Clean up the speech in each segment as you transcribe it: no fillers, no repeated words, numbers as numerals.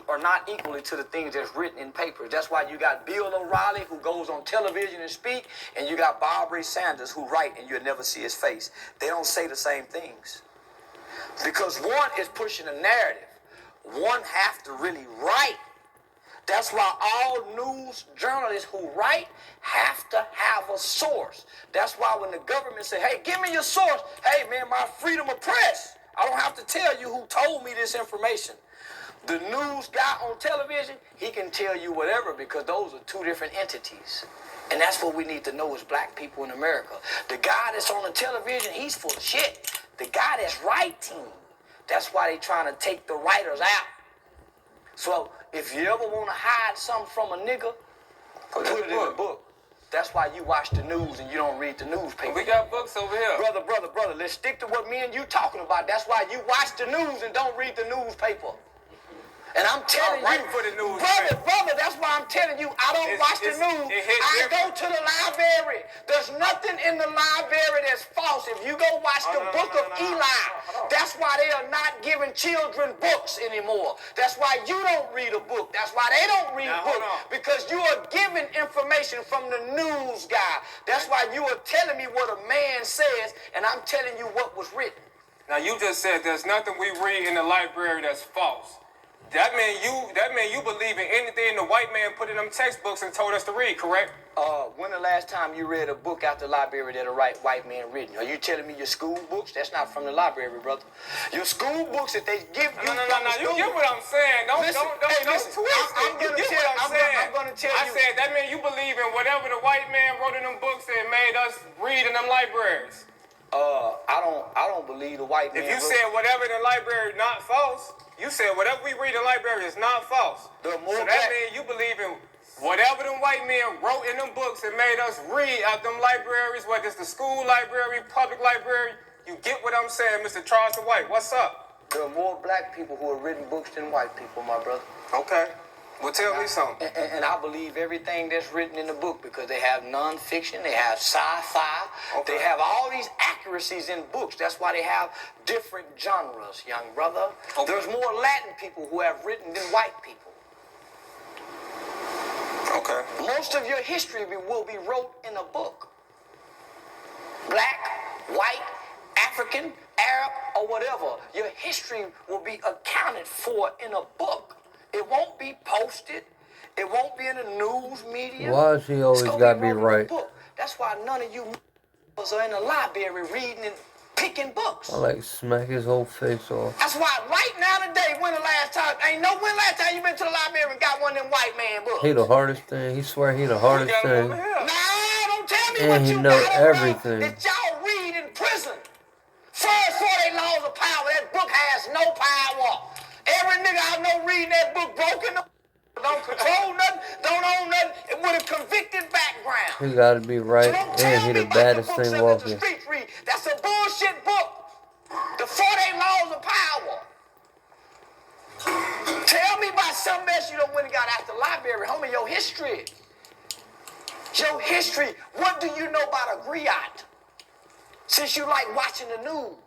are not equally to the things that's written in papers. That's why you got Bill O'Reilly, who goes on television and speak, and you got Barbara Sanders, who write and you'll never see his face. They don't say the same things. Because one is pushing a narrative. One has to really write. That's why all news journalists who write have to have a source. That's why when the government say, hey, give me your source. Hey, man, my freedom of press. I don't have to tell you who told me this information. The news guy on television, he can tell you whatever because those are two different entities. And that's what we need to know as black people in America. The guy that's on the television, he's full of shit. The guy that's writing, that's why they trying to take the writers out. So if you ever want to hide something from a nigga, put it in a book. That's why you watch the news and you don't read the newspaper. We got books over here. Brother, let's stick to what me and you talking about. That's why you watch the news and don't read the newspaper. And I'm telling you, for the news, brother, that's why I'm telling you, I don't watch the news. I go to the library. There's nothing in the library that's false. If you go watch the book of Eli, that's why they are not giving children books anymore. That's why you don't read a book. That's why they don't read books. Because you are giving information from the news guy. That's why you are telling me what a man says, and I'm telling you what was written. Now you just said there's nothing we read in the library that's false. That mean you believe in anything the white man put in them textbooks and told us to read, correct? When the last time you read a book out the library that a white man written? Are you telling me your school books? That's not from the library, brother. Your school books that they give you. No. You get what I'm saying. Don't twist it. I'm gonna tell you. I said that mean you believe in whatever the white man wrote in them books and made us read in them libraries. I don't believe the white man. If you said whatever in the library not false. You said whatever we read in the library is not false. So that means you believe in whatever them white men wrote in them books and made us read out them libraries, whether it's the school library, public library. You get what I'm saying, Mr. Charleston White. What's up? There are more black people who have written books than white people, my brother. Okay. Well, tell me something. And I believe everything that's written in the book because they have nonfiction, they have sci-fi, they have all these accuracies in books. That's why they have different genres, young brother. There's more Latin people who have written than white people. Okay. Most of your history will be wrote in a book. Black, white, African, Arab, or whatever. Your history will be accounted for in a book. It won't be posted. It won't be in the news media. Why is he always got to be right? That's why none of you are in the library reading and picking books. I like smack his whole face off. That's why right now today, when last time you been to the library and got one of them white man books? He the hardest thing. He swear he the hardest thing. Nah, don't tell me and what he you know got everything. That y'all read in prison. First 48 laws of power. That book has no power. Every nigga I know reading that book broken the don't control nothing, don't own nothing, with a convicted background. He gotta be right, and he the baddest thing walking. That's a bullshit book. The 48 laws of power. Tell me about something else you done went and got out the library, homie, your history. Your history. What do you know about a griot? Since you like watching the news.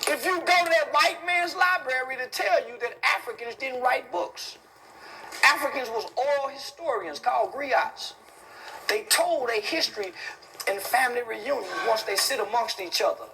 If you go to that white man's library to tell you that Africans didn't write books. Africans was oral historians called griots. They told their history in family reunions once they sit amongst each other.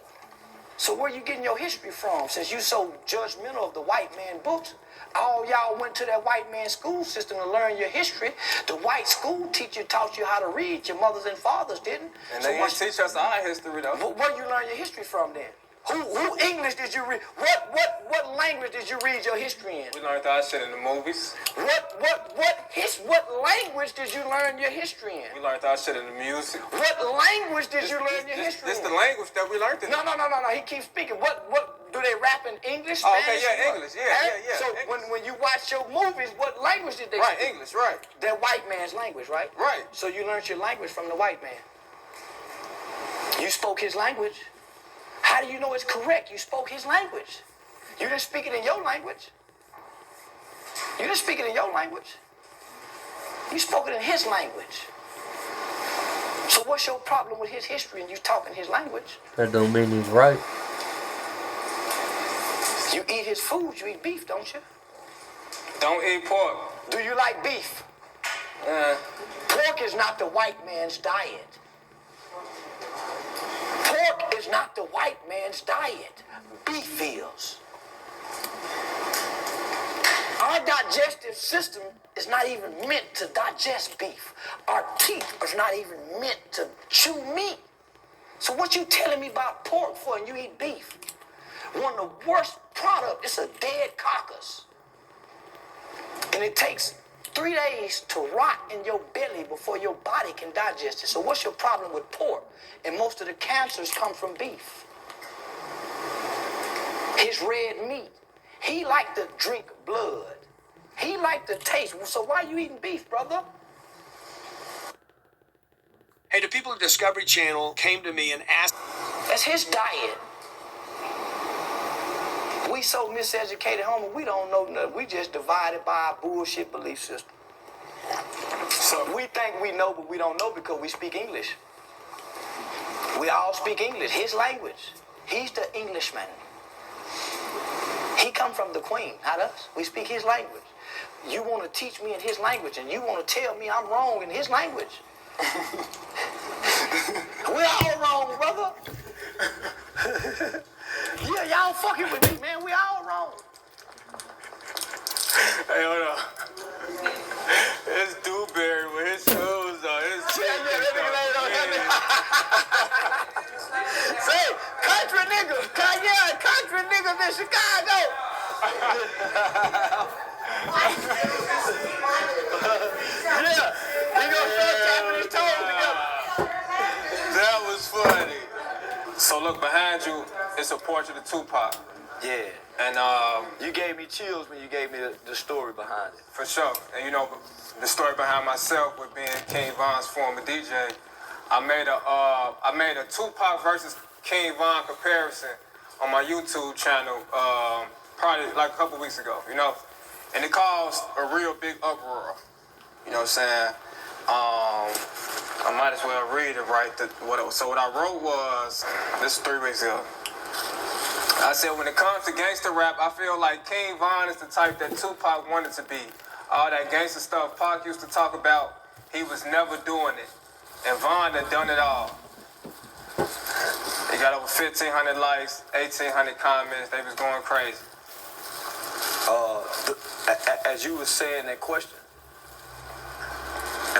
So where you getting your history from? Since you so judgmental of the white man books, all y'all went to that white man school system to learn your history. The white school teacher taught you how to read. Your mothers and fathers didn't. And they didn't teach us our history though. Where you learn your history from then? Who English did you read? What language did you read your history in? We learned our shit in the movies. What language did you learn your history in? We learned our shit in the music. What language did you learn your history in? This the language that we learned in. No. He keeps speaking. What do they rap in English? Oh, Spanish? okay, yeah, English. Yeah. So English. when you watch your movies, what language did they speak? Right, speak? English, right. That white man's language, right? Right. So you learned your language from the white man. You spoke his language. How do you know it's correct? You spoke his language. You didn't speak it in your language. You didn't speak it in your language. You spoke it in his language. So what's your problem with his history and you talking his language? That don't mean he's right. You eat his food, you eat beef, don't you? Don't eat pork. Do you like beef? Pork is not the white man's diet. Pork is not the white man's diet. Beef is. Our digestive system is not even meant to digest beef. Our teeth are not even meant to chew meat. So what you telling me about pork for and you eat beef? One of the worst products, it's a dead carcass. And it takes 3 days to rot in your belly before your body can digest it. So what's your problem with pork? And most of the cancers come from beef. His red meat. He liked to drink blood. He liked to taste. So why are you eating beef, brother? Hey, the people at Discovery Channel came to me and asked. That's his diet. We so miseducated, homie, we don't know nothing. We just divided by our bullshit belief system. So we think we know, but we don't know because we speak English. We all speak English, his language. He's the Englishman. He come from the Queen, not us. We speak his language. You want to teach me in his language, and you want to tell me I'm wrong in his language. We're all wrong, brother. Yeah, y'all fucking with me, man. We all wrong. Hey, hold on. It's Dewberry with his shoes on. Say, country niggas. Yeah, country niggas in Chicago. Yeah, he gonna start tapping his toes together. That was funny. So look, behind you, it's a portrait of Tupac. Yeah. And You gave me chills when you gave me the story behind it. for sure. And you know, the story behind myself with being King Von's former DJ, I made a Tupac versus King Von comparison on my YouTube channel probably like a couple weeks ago, you know? And it caused a real big uproar. You know what I'm saying? I might as well read it right. So what I wrote was, this is 3 weeks ago. I said, when it comes to gangster rap, I feel like King Von is the type that Tupac wanted to be. All that gangster stuff Pac used to talk about, he was never doing it. And Von had done it all. He got over 1,500 likes, 1,800 comments. They was going crazy. As you were saying that question.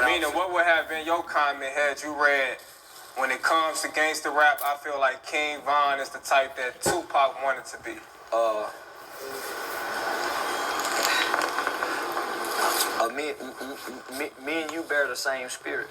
Meaning, what would have been your comment had you read, when it comes to gangster rap, I feel like King Von is the type that Tupac wanted to be. Me and you bear the same spirit.